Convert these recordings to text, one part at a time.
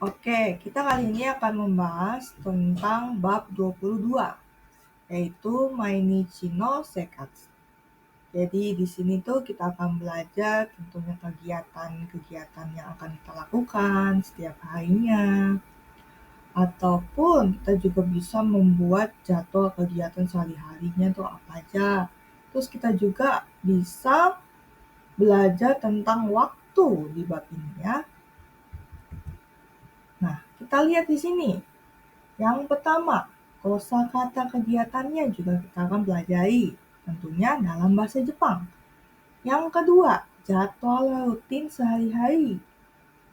Oke, kita kali ini akan membahas tentang bab 22, yaitu Mainichi no Sekatsu. Jadi di sini tuh kita akan belajar tentunya kegiatan-kegiatan yang akan kita lakukan setiap harinya, ataupun kita juga bisa membuat jadwal kegiatan sehari-harinya tuh apa aja. Terus kita juga bisa belajar tentang waktu di bab ini ya. Nah, kita lihat di sini. Yang pertama, kosakata kegiatannya juga kita akan pelajari, tentunya dalam bahasa Jepang. Yang kedua, jadwal rutin sehari-hari.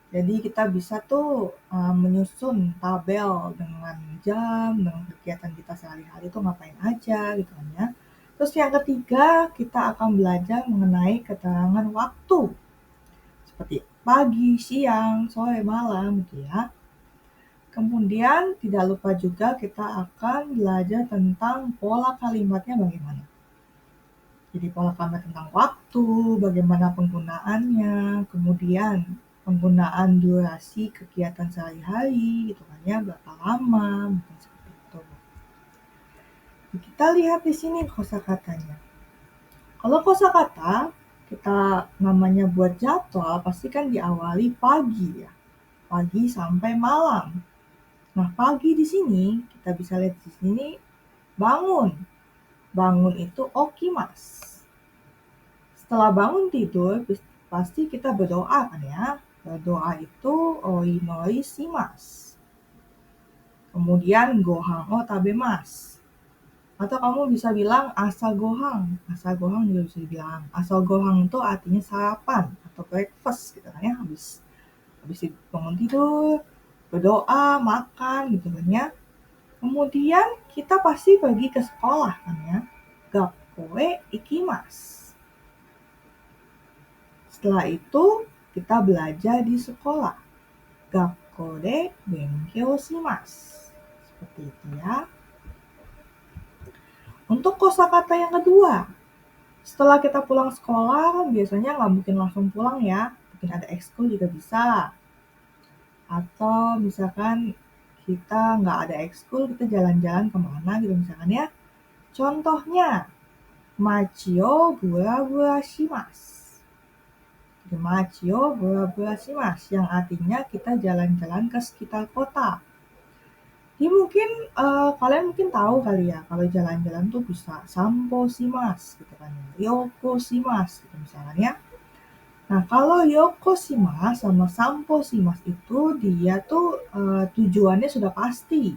Jadi kita bisa tuh menyusun tabel dengan jam, dengan kegiatan kita sehari-hari itu ngapain aja gitu kan ya. Terus yang ketiga, kita akan belajar mengenai keterangan waktu. Seperti pagi, siang, sore, malam gitu ya. Kemudian tidak lupa juga kita akan belajar tentang pola kalimatnya bagaimana. Jadi pola kalimat tentang waktu, bagaimana penggunaannya, kemudian penggunaan durasi kegiatan sehari-hari, gitu kan ya, berapa lama, mungkin seperti itu. Kita lihat di sini kosakatanya. Kalau kosakata, kita namanya buat jadwal, pasti kan diawali pagi ya, pagi sampai malam. Nah, pagi di sini kita bisa lihat di sini bangun. Bangun itu okimas. Setelah bangun tidur pasti kita berdoa kan ya. Berdoa itu oinoi shimasu. Kemudian gohan o tabemasu. Atau kamu bisa bilang asa gohang. Asa gohang juga bisa dibilang. Asa gohang itu artinya sarapan atau breakfast gitu kan ya. Habis bangun tidur, berdoa, makan gitu kan ya. Kemudian kita pasti pergi ke sekolah kan ya. Gakkoe ikimasu. Setelah itu kita belajar di sekolah. Gakko de benkyou shimasu. Seperti itu ya. Untuk kosakata yang kedua, setelah kita pulang sekolah, biasanya nggak mungkin langsung pulang ya. Mungkin ada ekskul juga bisa. Atau misalkan kita nggak ada ekskul, kita jalan-jalan kemana gitu misalkan ya. Contohnya, Machio bura-bura shimasu. Machio bura-bura shimasu, yang artinya kita jalan-jalan ke sekitar kota. Jadi mungkin kalian mungkin tahu kali ya, kalau jalan-jalan tuh bisa sampo shimasu gitu kan ya, yoko shimasu gitu misalnya ya. Nah, kalau yoko shimasu sama sampo shimasu itu dia tuh tujuannya sudah pasti.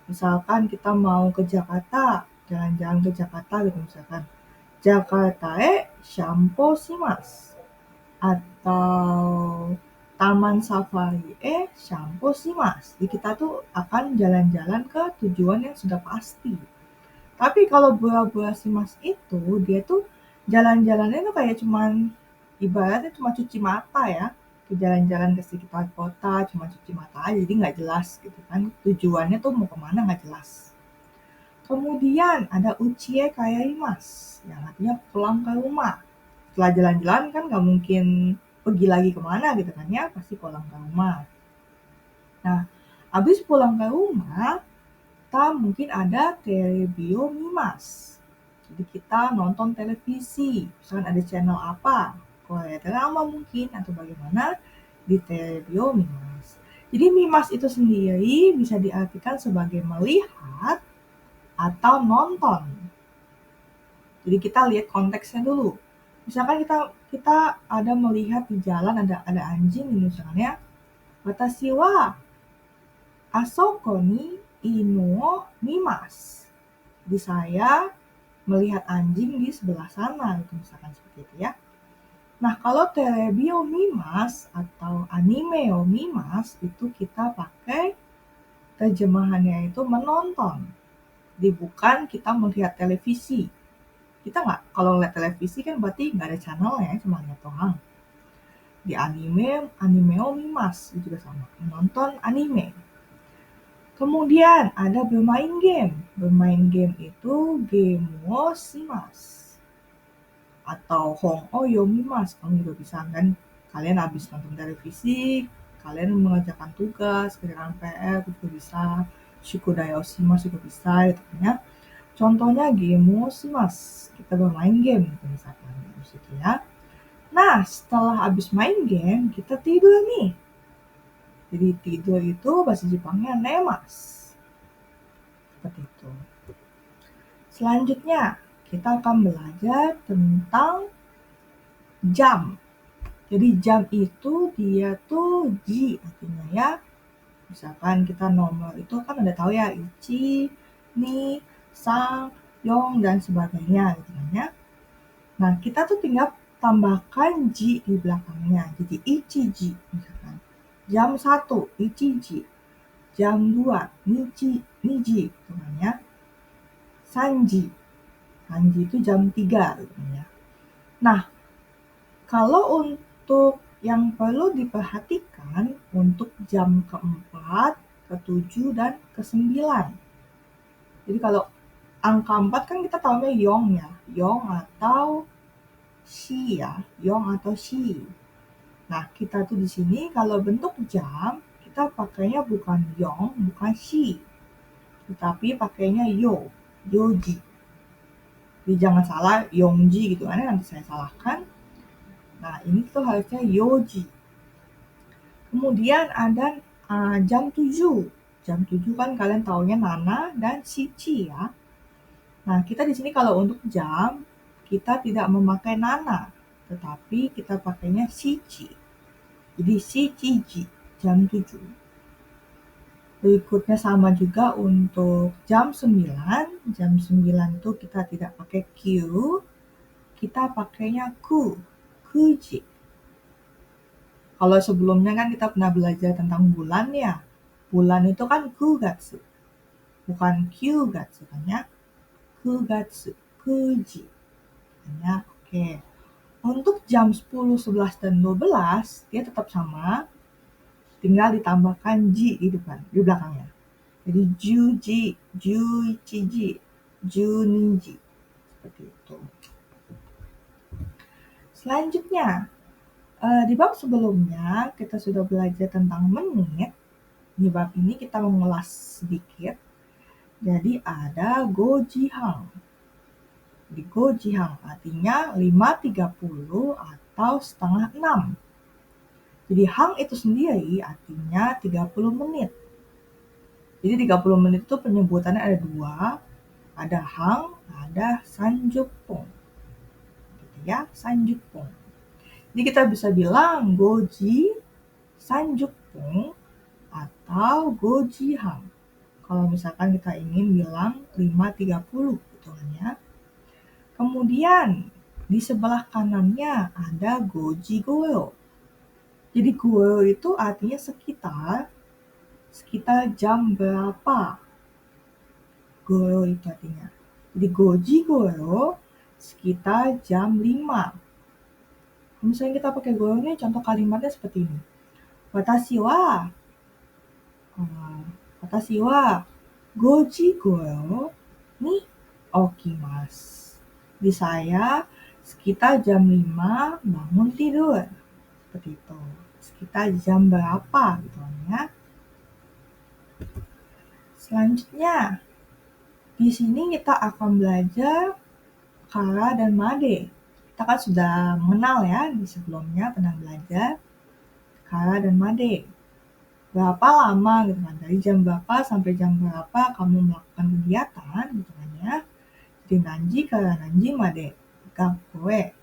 Misalkan kita mau ke Jakarta, jalan-jalan ke Jakarta gitu misalkan. Jakarta sampo shimasu. Atau Taman Safari sampo shimasu. Jadi kita tuh akan jalan-jalan ke tujuan yang sudah pasti. Tapi kalau bura-bura shimasu itu, dia tuh jalan-jalannya tuh kayak cuman ibaratnya cuma cuci mata ya. Ke jalan-jalan ke sekitar kota, cuma cuci mata aja, jadi nggak jelas gitu kan. Tujuannya tuh mau kemana nggak jelas. Kemudian ada uchie kaimasu, yang artinya pulang ke rumah. Setelah jalan-jalan kan nggak mungkin pergi lagi kemana gitu kan ya, pasti pulang ke rumah. Nah, habis pulang ke rumah, kita mungkin ada terebio mimas. Jadi kita nonton televisi, misalkan ada channel apa, Korea drama mungkin, atau bagaimana, di terebio mimas. Jadi mimas itu sendiri bisa diartikan sebagai melihat atau nonton. Jadi kita lihat konteksnya dulu. Misalkan kita ada melihat di jalan ada anjing ini misalnya. Watashi wa asoko ni inu o mimasu. Jadi saya melihat anjing di sebelah sana gitu misalkan seperti itu ya. Nah, kalau terebi o mimasu atau anime o mimasu itu kita pakai terjemahannya itu menonton. Jadi bukan kita melihat televisi. Kita nggak, kalau lihat televisi kan berarti nggak ada channel ya, cuma lihat doang. Di anime omimas itu juga sama, menonton anime. Kemudian ada bermain game. Bermain game itu game wo shimasu atau hong o yomimasu. Kamu juga bisa kan, kalian habis nonton televisi, kalian mengerjakan tugas, kerjaan PR juga bisa, shikuda oshimasu juga bisa gitu kan ya. Contohnya game oshimasu, kita bermain game gitu misalkan gitu ya. Nah, setelah habis main game, kita tidur nih. Jadi tidur itu bahasa Jepangnya nemas. Seperti itu. Selanjutnya, kita akan belajar tentang jam. Jadi jam itu dia tuh ji artinya ya. Misalkan kita nomor itu kan udah tahu ya, ichi, ni, sang, yong, dan sebagainya gitu kan ya. Nah, kita tuh tinggal tambahkan ji di belakangnya. Jadi ichiji misalkan. Jam 1, ichiji. Jam 2, niji gitu kan ya. Sanji. Sanji itu jam 3 gitu kan ya. Nah, kalau untuk yang perlu diperhatikan untuk jam keempat, ketujuh, dan kesembilan. Jadi kalau angka 4 kan kita tahunya yong ya, yong atau shi ya, yong atau shi. Nah, kita tuh di sini kalau bentuk jam, kita pakainya bukan yong, bukan shi, tetapi pakainya yoji. Jadi jangan salah yongji gitu kan, nanti saya salahkan. Nah, ini tuh harusnya yoji. Kemudian ada jam 7. Jam 7 kan kalian taunya nana dan shichi ya. Nah, kita di sini kalau untuk jam, kita tidak memakai nana, tetapi kita pakainya shichi. Jadi shichiji, jam 7. Berikutnya sama juga untuk jam 9. Jam 9 itu kita tidak pakai Q, kita pakainya kuji. Kalau sebelumnya kan kita pernah belajar tentang bulan ya. Bulan itu kan kugatsu, bukan kyugatsu kan ya. Kugatsu, kuji. Ya, oke. Untuk jam 10, 11, dan 12, dia tetap sama. Tinggal ditambahkan ji di depan, di belakangnya. Jadi juji, juichiji, juniji. Seperti itu. Selanjutnya, di bab sebelumnya kita sudah belajar tentang menit. Di bab ini kita mengulas sedikit. Jadi ada gojihang. Di gojihang artinya 5.30 atau setengah 6. Jadi hang itu sendiri artinya 30 menit. Jadi 30 menit itu penyebutannya ada dua. Ada hang, ada sanjukpong. Gitu ya, sanjukpong. Jadi kita bisa bilang goji, sanjukpong, atau gojihang. Kalau misalkan kita ingin bilang 5.30 gitu kan ya. Kemudian di sebelah kanannya ada goji goyo. Jadi goyo itu artinya sekitar jam berapa. Goyo itu artinya. Jadi goji goyo sekitar jam 5. Misalnya kita pakai goyo nih, contoh kalimatnya seperti ini. Watashi wa goji goyo ni okimasu. Di saya sekitar jam 5 bangun tidur. Seperti itu. Sekitar jam berapa gitu ya. Selanjutnya, di sini kita akan belajar kara dan made. Kita kan sudah mengenal ya, di sebelumnya pernah belajar kara dan made. Berapa lama gitu kan, dari jam berapa sampai jam berapa kamu melakukan kegiatan gitu kan ya. Jadi nanji kara nanji made gakko e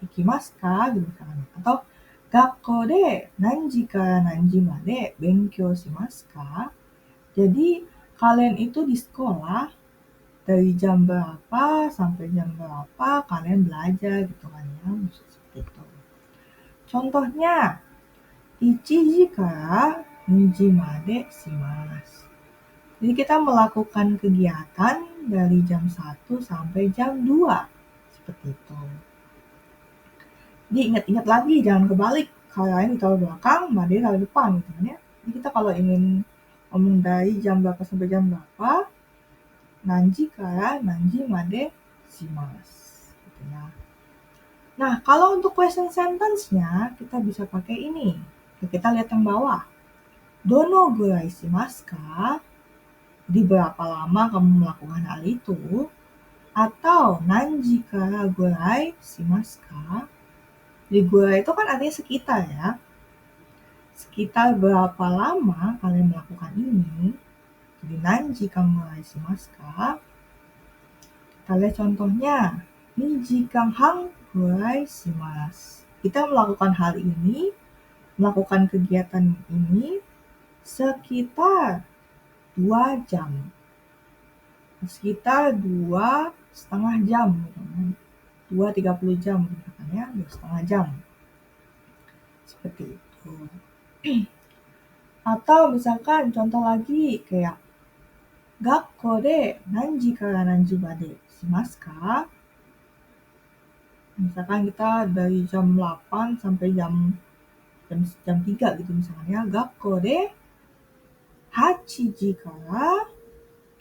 ikimasu ka gitu kan. Atau gakko de nanji kara nanji made benkyou shimasu ka. Jadi kalian itu di sekolah dari jam berapa sampai jam berapa kalian belajar gitu kan ya, seperti itu. Contohnya, ichiji kara niji made shimasu. Jadi kita melakukan kegiatan dari jam 1 sampai jam 2. Seperti itu. Jadi ingat-ingat lagi, jangan kebalik. Kalian ditaruh belakang, made taruh depan gitu kan ya. Jadi kita kalau ingin ngomong dari jam berapa sampai jam berapa, nanji kara nanji made shimasu gitu ya. Nah, kalau untuk question sentence-nya kita bisa pakai ini. Kita lihat yang bawah. Dono gurai shimasu ka? Jadi berapa lama kamu melakukan hal itu? Atau nanji kara gurai shimasu ka? Di gurai itu kan artinya sekitar ya. Sekitar berapa lama kalian melakukan ini? Jadi nanji kamu gurai shimasu ka? Kita lihat contohnya. 2時間半 gurai shimasu. Kita melakukan hal ini, melakukan kegiatan ini sekitar 2 jam. Sekitar 2,5 jam. 2,30 jam. Ya, 2,5 jam. Seperti itu. Atau misalkan contoh lagi kayak Gakko de nanji kara nanji made shimasu ka? Misalkan kita dari jam 8 sampai jam 3 gitu misalnya. Gakko de 8時から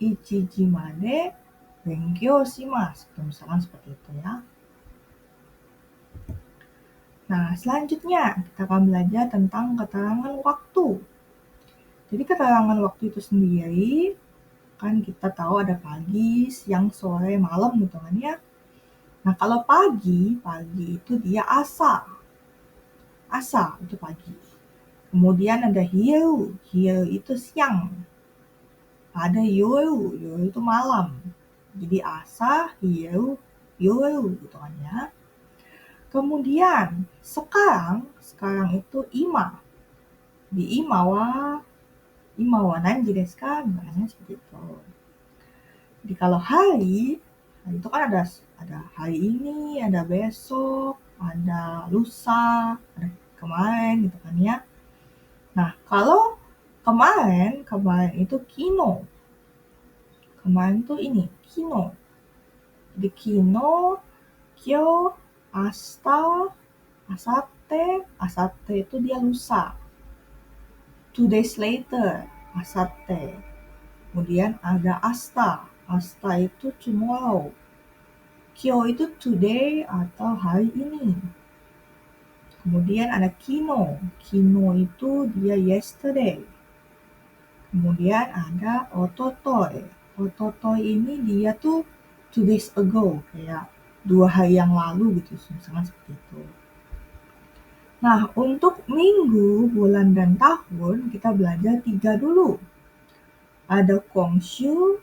1時まで勉強します. Misalkan seperti itu ya. Nah, selanjutnya kita akan belajar tentang keterangan waktu. Jadi keterangan waktu itu sendiri, kan kita tahu ada pagi, siang, sore, malam gitu kan ya. Nah, kalau pagi itu dia asa. Asa itu pagi. Kemudian ada hieu itu siang. Ada yoru itu malam. Jadi asa, hieu, yoru gitu kan ya. Kemudian sekarang itu ima. Di ima wa nanji desu ka? Misalnya seperti itu. Jadi kalau hari itu kan ada hari ini, ada besok, ada lusa, ada kemarin gitu kan ya. Nah, kalau kemarin itu kino. Kemarin tuh ini, kino. Jadi kino, kyo, asta, asate itu dia lusa. 2 days later, asate. Kemudian ada asta itu tomorrow. Kyo itu today atau hari ini. Kemudian ada kino itu dia yesterday. Kemudian ada ototoi ini dia tuh 2 days ago, kayak 2 hari yang lalu gitu, misalnya seperti itu. Nah, untuk minggu, bulan, dan tahun kita belajar 3 dulu. Ada kongshu,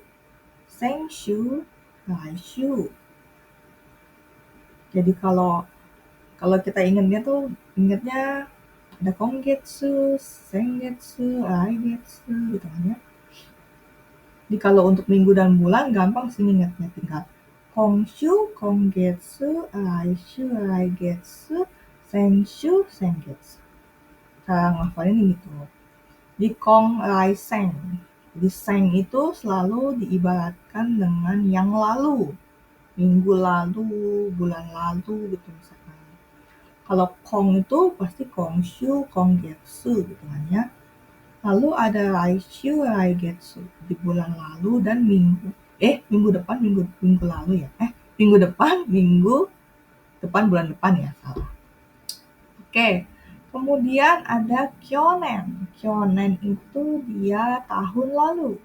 sengshu, raishu. Jadi kalau kita ingatnya ada kongetsu, sengetsu, raigetsu gitu kan ya. Jadi kalau untuk minggu dan bulan gampang sih ingatnya, tinggal kongshu, kongetsu, raishu, raigetsu, sengshu, sengetsu. Cara ngafalin gitu. Di kong, rai, seng. Jadi seng itu selalu diibaratkan dengan yang lalu. Minggu lalu, bulan lalu gitu misalkan. Kalau kong itu pasti kongshu, konggetsu gitu kan ya. Lalu ada raishu, raigetsu di bulan lalu dan minggu depan, minggu lalu ya. Minggu depan bulan depan ya, salah. Oke. Kemudian ada kyonen. Kyonen itu dia tahun lalu.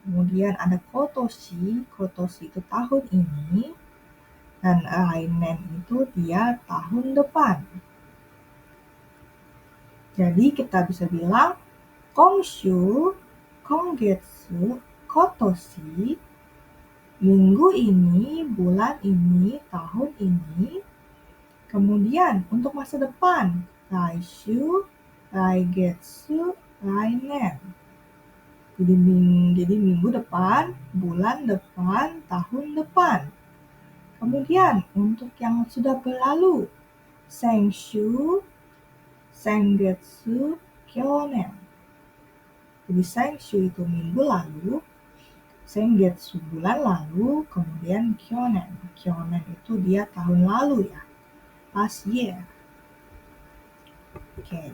Kemudian ada kotoshi itu tahun ini. Dan rainen itu dia tahun depan. Jadi kita bisa bilang kongshu, kongetsu, kotoshi, minggu ini, bulan ini, tahun ini. Kemudian untuk masa depan, raishu, raigetsu, rainen. Jadi minggu depan, bulan depan, tahun depan. Kemudian untuk yang sudah berlalu, sengshu, sengetsu, kyonen. Jadi sengshu itu minggu lalu, sengetsu bulan lalu, kemudian kyonen. Kyonen itu dia tahun lalu ya, last year. Oke.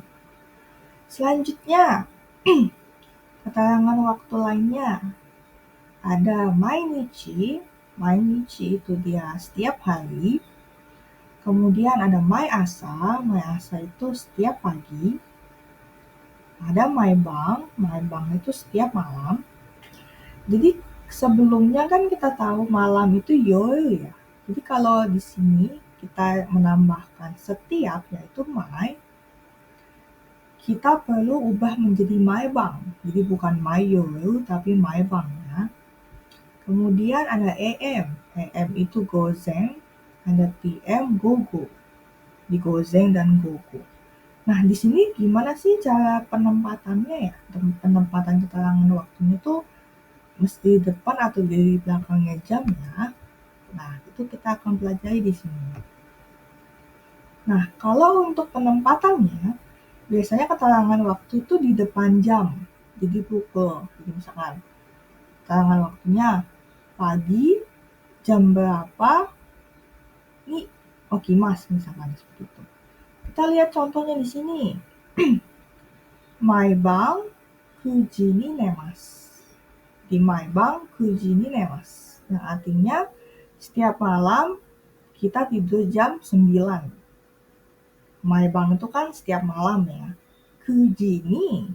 Selanjutnya, keterangan waktu lainnya ada mainichi. Mainichi itu dia setiap hari. Kemudian ada mai asa itu setiap pagi. Ada my bank itu setiap malam. Jadi sebelumnya kan kita tahu malam itu yoil ya. Jadi kalau di sini kita menambahkan setiap yaitu my, kita perlu ubah menjadi my bank. Jadi bukan my yoil tapi my bank ya. Kemudian ada AM. AM itu gozeng, ada PM gogo. Di gozeng dan gogo. Nah, di sini gimana sih cara penempatannya ya? Penempatan keterangan waktunya tuh mesti di depan atau di belakangnya jam ya. Nah, itu kita akan pelajari di sini. Nah, kalau untuk penempatannya, biasanya keterangan waktu itu di depan jam. Jadi pukul. Jadi misalkan keterangan waktunya pagi, jam berapa, ini okimas misalkan seperti itu. Kita lihat contohnya di sini. Maiban kujini nemas. Di Maiban kujini nemas. Yang artinya setiap malam kita tidur jam 9. Maiban itu kan setiap malam ya. Kujini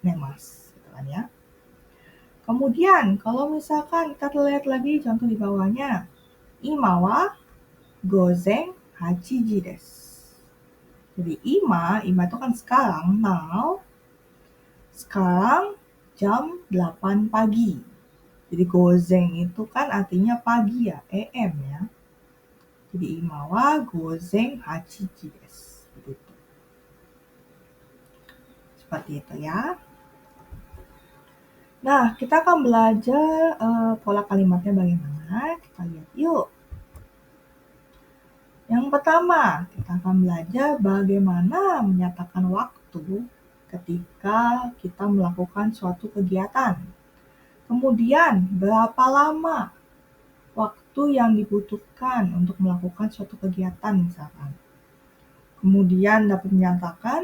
nemas gitu kan ya. Kemudian kalau misalkan kita lihat lagi contoh di bawahnya. Ima wa gozeng hachiji desu. Jadi ima itu kan sekarang, now. Sekarang jam 8 pagi. Jadi gozeng itu kan artinya pagi ya, AM ya. Jadi ima wa gozeng hachiji desu. Begitu. Seperti itu ya. Nah, kita akan belajar pola kalimatnya bagaimana. Kita lihat yuk. Yang pertama, kita akan belajar bagaimana menyatakan waktu ketika kita melakukan suatu kegiatan. Kemudian, berapa lama waktu yang dibutuhkan untuk melakukan suatu kegiatan misalkan. Kemudian dapat menyatakan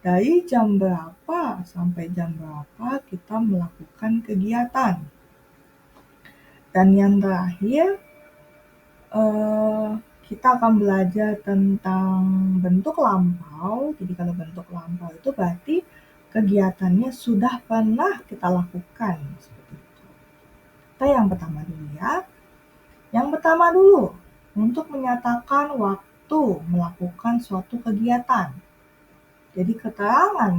dari jam berapa sampai jam berapa kita melakukan kegiatan. Dan yang terakhir, kita akan belajar tentang bentuk lampau. Jadi kalau bentuk lampau itu berarti kegiatannya sudah pernah kita lakukan. Seperti itu. Kita yang pertama dulu ya. Yang pertama dulu, untuk menyatakan waktu melakukan suatu kegiatan. Jadi keterangan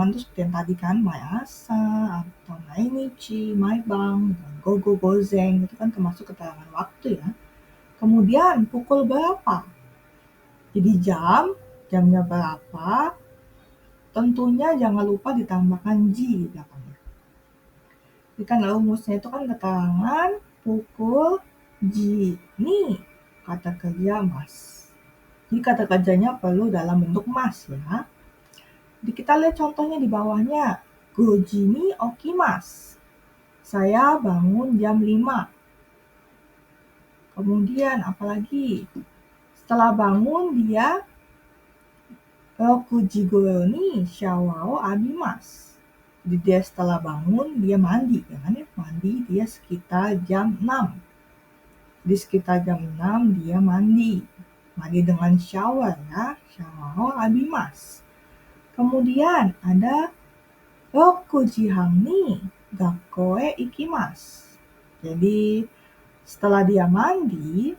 itu seperti yang tadi kan, asa atau mainichi, maibang, dan gogo gozeng, itu kan termasuk keterangan waktu ya. Kemudian pukul berapa? Jadi jamnya berapa? Tentunya jangan lupa ditambahkan ji di belakangnya. Jadi kan rumusnya itu kan keterangan pukul ji. Ini kata kerja mas. Jadi kata kerjanya perlu dalam bentuk mas ya. Jadi kita lihat contohnya di bawahnya. Goji ni okimas. Saya bangun jam 5. Kemudian apalagi? Setelah bangun dia Rokuji goro ni shawa o abimasu. Jadi dia setelah bangun dia mandi, ya kan ya? Mandi dia sekitar jam 6. Jadi sekitar jam 6 dia mandi. Mandi dengan shower ya, shawa o abimasu. Kemudian ada Rokuji hang ni gakko e ikimasu. Jadi setelah dia mandi,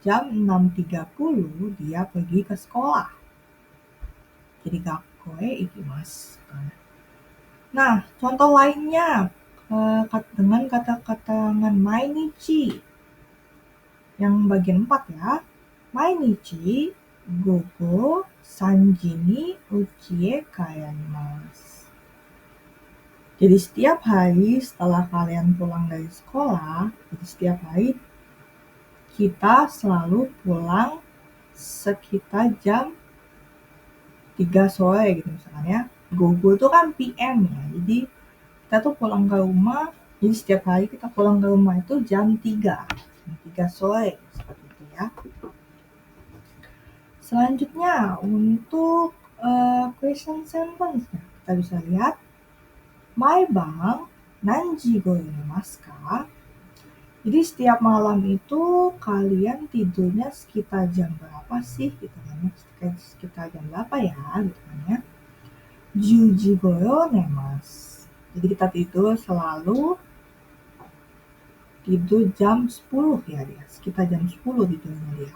jam 6.30 dia pergi ke sekolah. Jadi gakko e ikimasu. Nah, contoh lainnya dengan kata-kata mainichi. Yang bagian 4 ya. Mainichi gogo sanji ni uchi e kaimasu. Jadi setiap hari setelah kalian pulang dari sekolah, jadi setiap hari kita selalu pulang sekitar jam 3 sore gitu misalkan ya. Gogo itu kan PM ya, jadi kita tuh pulang ke rumah, jadi setiap hari kita pulang ke rumah itu jam 3 sore, seperti itu ya. Selanjutnya, untuk question sentence, kita bisa lihat, Maiban nanji go nemasu ka? Jadi setiap malam itu kalian tidurnya sekitar jam berapa sih? Gitu kan ya, sekitar jam berapa ya? Gitu kan ya. 10時頃 寝ます. Jadi kita tidur selalu tidur jam 10 ya dia. Sekitar jam 10 tidurnya dia.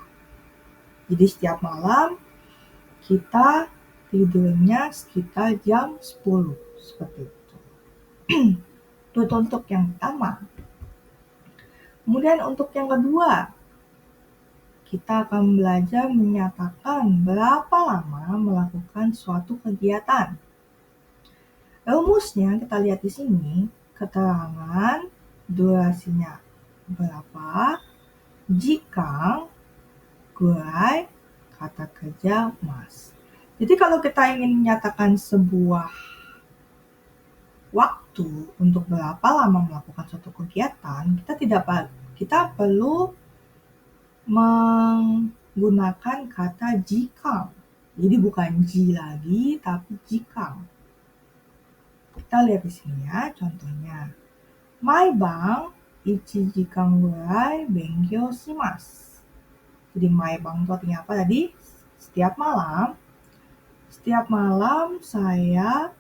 Jadi setiap malam kita tidurnya sekitar jam 10. Seperti itu. Itu untuk yang pertama. Kemudian untuk yang kedua, kita akan belajar menyatakan berapa lama melakukan suatu kegiatan. Rumusnya kita lihat di sini, keterangan durasinya berapa jika gurai kata kerja mas. Jadi kalau kita ingin menyatakan sebuah waktu untuk berapa lama melakukan suatu kegiatan, kita perlu menggunakan kata jika. Jadi bukan ji lagi, tapi jika. Kita lihat di sini ya, contohnya. Maiban 1時間 gurai benkyou shimasu. Jadi maiban itu artinya apa tadi? Setiap malam saya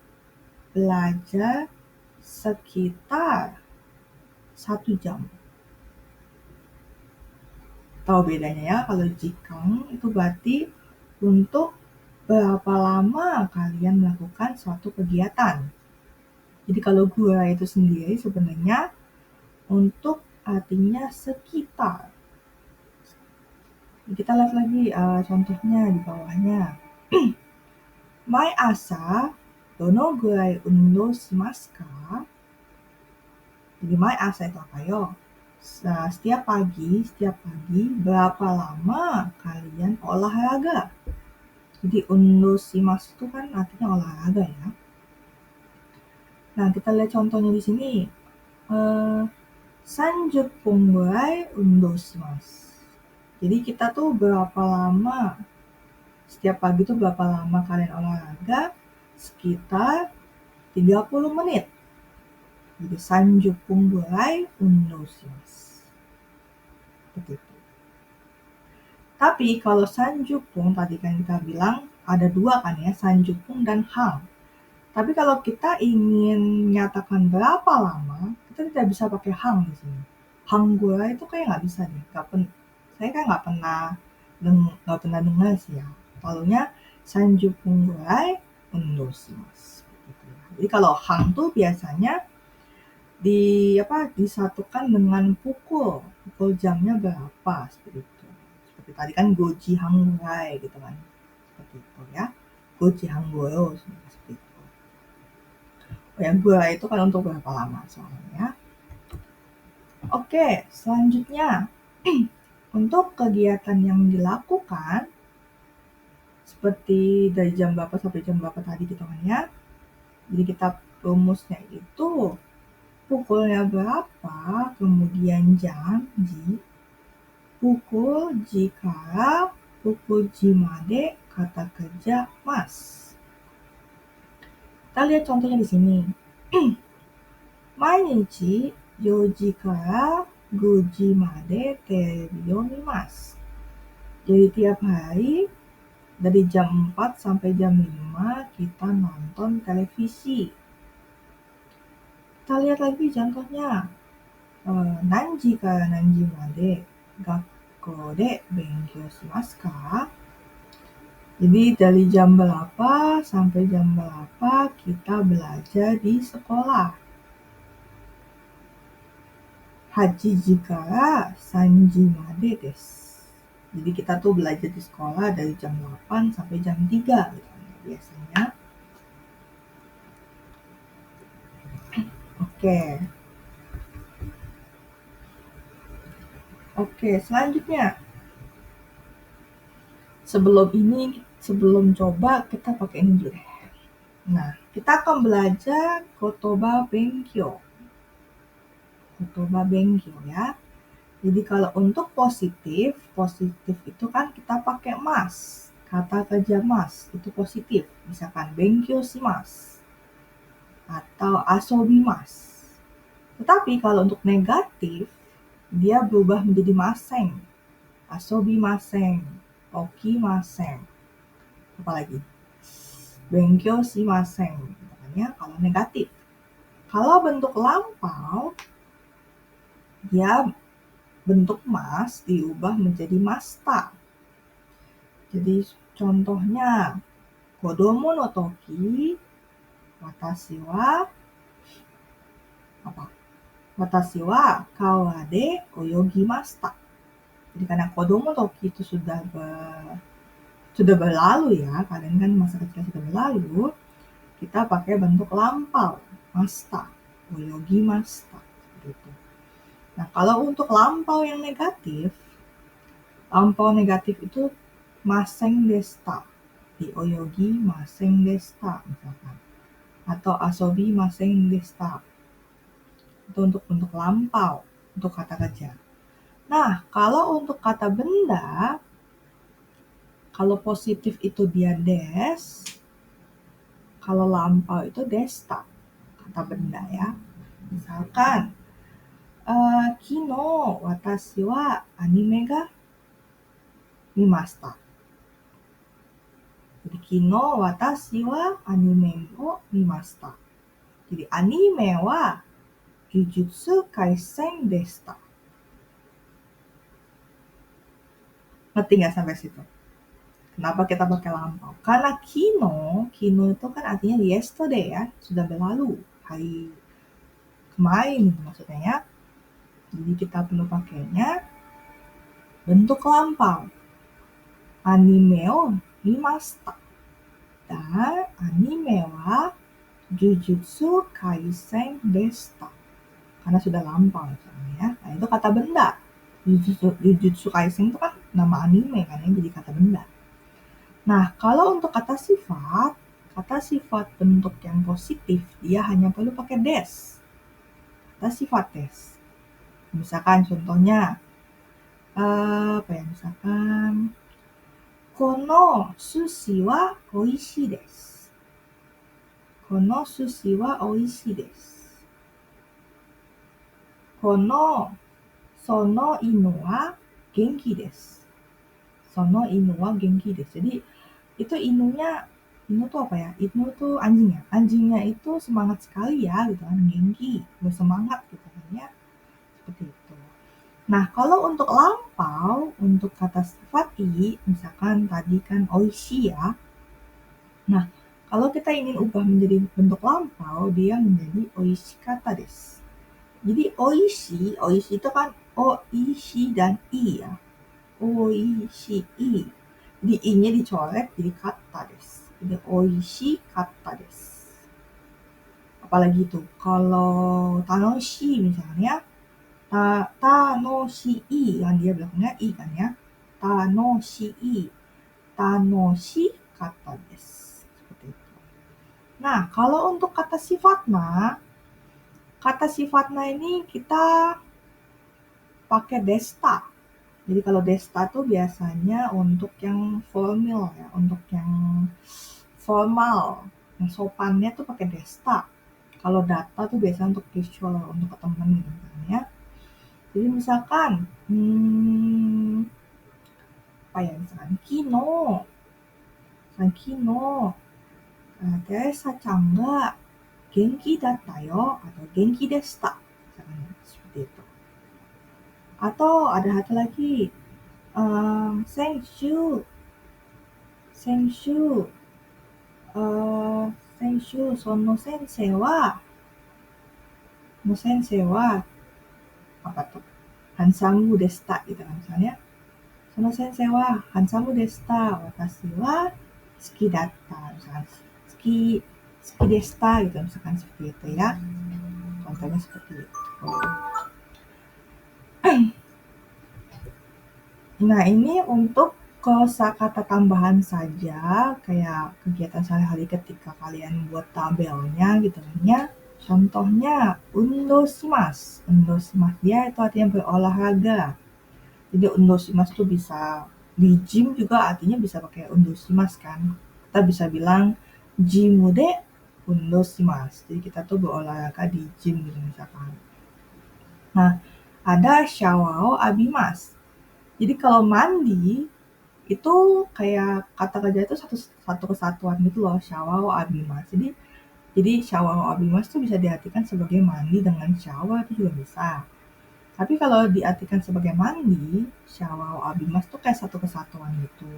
belajar sekitar 1 jam. Tahu bedanya ya, kalau jikang itu berarti untuk berapa lama kalian melakukan suatu kegiatan. Jadi kalau gua itu sendiri sebenarnya untuk artinya sekitar. Kita lihat lagi contohnya di bawahnya. Mai asa dono gurai undo shimasu ka? Jadi mai asa itu apa yo? Setiap pagi berapa lama kalian olahraga? Jadi undo shimasu itu kan artinya olahraga ya. Nah, kita lihat contohnya di sini. 30分 gurai undo shimasu. Jadi kita tuh berapa lama, setiap pagi tuh berapa lama kalian olahraga? Sekitar 30 menit. Jadi 30分 gurai undo shimasu. Seperti itu. Tapi kalau 30分tadi kan kita bilang ada dua kan ya, 30分dan hang. Tapi kalau kita ingin menyatakan berapa lama, kita tidak bisa pakai hang di sini. Hang gurai itu kayak nggak bisa deh. Saya kan nggak pernah dengar sih ya. Kalaunya 30分 gurai undo shimasu. Jadi kalau hang tuh biasanya disatukan dengan pukul jamnya berapa seperti itu. Seperti tadi kan goji hang gurai gitu kan. Seperti itu ya. Goji hang goro seperti itu. Yang gua itu kan untuk berapa lama soalnya. Oke, selanjutnya untuk kegiatan yang dilakukan seperti dari jam berapa sampai jam berapa tadi gitu kan ya. Jadi kita rumusnya itu pukulnya berapa, kemudian jam ji, pukul jika, pukul ji made kata kerja mas. Kita lihat contohnya di sini. Mainichi 4時から5時までテレビを見ます. Jadi tiap hari dari jam 4 sampai jam 5 kita nonton televisi. Kita lihat lagi contohnya. Nanji kara nanji made gakkou de benkyou shimasu ka? Jadi dari jam berapa sampai jam berapa kita belajar di sekolah. 8時から3時までです. Jadi kita tuh belajar di sekolah dari jam 8 sampai jam 3 gitu biasanya. Oke, selanjutnya. Sebelum coba kita pakai ini dulu deh. Nah, kita akan belajar kotoba benkyou. Kotoba benkyou ya. Jadi kalau untuk positif itu kan kita pakai mas. Kata kerja mas itu positif. Misalkan benkyou shimasu atau asobimasu. Tetapi kalau untuk negatif dia berubah menjadi maseng. Asobimaseng, okimaseng. Apa lagi? Benkyou shimasen. Makanya kalau negatif. Kalau bentuk lampau, dia bentuk mas diubah menjadi masta. Jadi contohnya, kodomo no toki, watashi wa apa? Watashi wa kawa de oyogimashita. Jadi karena kodomo toki itu sudah berlalu ya, kalian kan masa kecil sudah berlalu, kita pakai bentuk lampau, masta, oyogimashita. Gitu. Nah, kalau untuk lampau yang negatif, lampau negatif itu maseng desta, di oyogi maseng desta misalkan, atau asobi maseng desta. Itu untuk bentuk lampau, untuk kata kerja. Nah, kalau untuk kata benda, kalau positif itu dia des, kalau lampau itu desta, kata benda ya. Misalkan, kino watashi wa anime ga mimashita. Jadi kino watashi wa anime o mimashita. Jadi anime wa Jujutsu Kaisen desta. Ngerti nggak sampai situ? Kenapa kita pakai lampau? Karena kino itu kan artinya yesterday ya, sudah berlalu, hari kemarin maksudnya ya. Jadi kita perlu pakainya bentuk lampau. Anime o mimashita. Dan anime wa Jujutsu Kaisen desta. Karena sudah lampau ya. Nah, itu kata benda. Jujutsu Kaisen itu kan nama anime kan ya, jadi kata benda. Nah, kalau untuk kata sifat bentuk yang positif, dia hanya perlu pakai des. Kata sifat des. Misalkan contohnya, misalkan, kono sushi wa oishii desu. Kono sushi wa oishii desu. Kono sono inu wa genki desu. Sono inu wa genki desu. Jadi itu inu tuh apa ya? Inu tuh anjing ya. Anjingnya itu semangat sekali ya gitu kan, genki, bersemangat gitu kan ya. Seperti itu. Nah, kalau untuk lampau, untuk kata sifat i, misalkan tadi kan oishi ya. Nah, kalau kita ingin ubah menjadi bentuk lampau, dia menjadi oishi kata desu. Jadi oishi itu kan oishi dan i ya. Oishi i. Jadi i-nya dicoret jadi kata desu. Jadi oishi kata desu. Apalagi itu, kalau tanoshi misalnya, tanoshii, yang dia belakangnya i kan ya. Tanoshii. Tanoshi kata desu. Seperti itu. Nah, kalau untuk kata sifatna ini kita pakai desta. Jadi kalau desta tuh biasanya untuk yang formal ya, untuk yang formal, yang sopannya tuh pakai desta. Kalau data tuh biasanya untuk visual, untuk ke teman gitu kan ya. Jadi misalkan, misalkan kino, Teresa-chan ga genki datta yo, atau genki deshita, misalkan seperti itu. Atau ada satu lagi, senshu sono sensei wa apa tuh, hansamu deshita gitu kan misalnya. Sono sensei wa hansamu deshita, watashi wa suki datta, misalkan suki deshita gitu, misalkan seperti itu ya. Contohnya seperti itu. Nah, ini untuk kosakata tambahan saja, kayak kegiatan sehari-hari ketika kalian buat tabelnya gitu kan ya. Contohnya, undo shimasu. Undo shimasu dia itu artinya berolahraga. Jadi undo shimasu tuh bisa di gym juga, artinya bisa pakai undo shimasu kan. Kita bisa bilang jimu de undo shimasu. Jadi kita tuh berolahraga di gym gitu misalkan. Nah, ada shower o abimasu. Jadi kalau mandi Itu kayak kata kerja itu satu kesatuan gitu loh, shower wa abimas. Jadi shower wa abimas tuh bisa diartikan sebagai mandi dengan shower itu juga bisa. Tapi kalau diartikan sebagai mandi, shower wa abimas tuh kayak satu kesatuan gitu.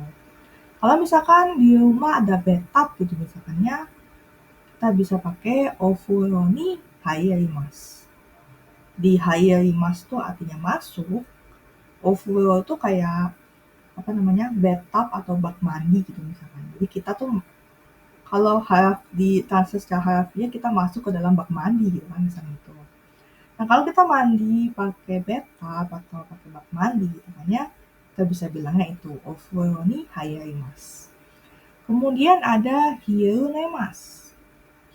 Kalau misalkan di rumah ada bathtub gitu misalkannya, kita bisa pakai ofuroni hayaimasu. Di hayaimasu tuh artinya masuk, ofuro tuh kayak apa namanya, bathtub atau bak mandi gitu misalkan. Jadi kita tuh kalau di translate secara harfiah kita masuk ke dalam bak mandi gitu kan misalnya itu. Nah kalau kita mandi pakai bathtub atau pakai bak mandi gitu kan ya, kita bisa bilangnya itu ofuro ni hayaimasu. Kemudian ada hirunemasu.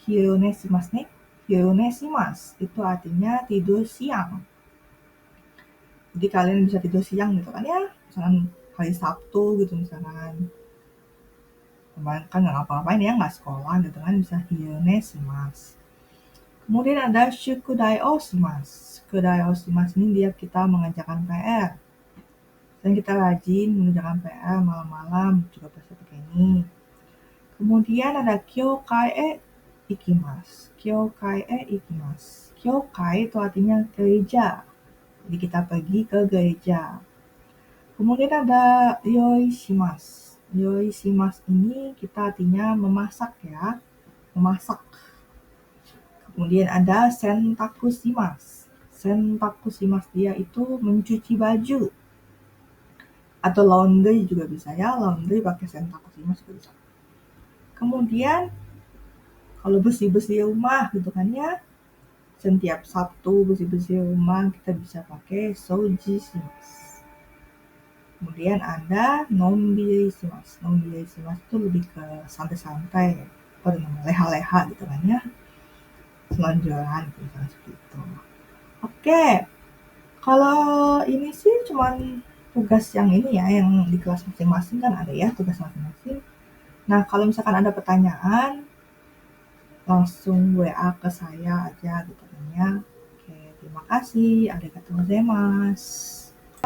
Hironesimasu nih. Hironesimasu itu artinya tidur siang. Jadi kalian bisa tidur siang gitu kan ya, misalkan hari Sabtu gitu misalkan. Kemarin kan nggak ngapa-ngapain ya, nggak sekolah gitu kan, bisa hironesimasu. Kemudian ada shukudai oshimasu. Shukudai oshimasu ini dia kita mengerjakan PR. Dan kita rajin mengerjakan PR malam-malam juga bisa pakai ini. Kemudian ada kyokai e ikimasu. Kyokai e ikimasu. Kyokai itu artinya gereja. Jadi kita pergi ke gereja. Kemudian ada yoishimasu. Yoishimasu ini kita artinya memasak ya. Memasak. Kemudian ada sentakushimasu. Sentakushimasu dia itu mencuci baju. Atau laundry juga bisa ya. Laundry pakai sentakushimasu juga bisa. Kemudian kalau bersih-bersih rumah gitu kan ya, setiap Sabtu bersih-bersih rumah kita bisa pakai soujishimasu. Kemudian ada nonbirishimasu. Nonbirishimasu itu lebih ke santai-santai, apa namanya, leha-leha gitu kan ya, selonjoran gitu misalnya seperti itu. Oke, kalau ini sih cuman tugas yang ini ya, yang di kelas masing-masing kan ada ya tugas masing-masing. Nah kalau misalkan ada pertanyaan, langsung WA ke saya aja gitu kan ya. Oke, terima kasih. Arigatou gozaimasu.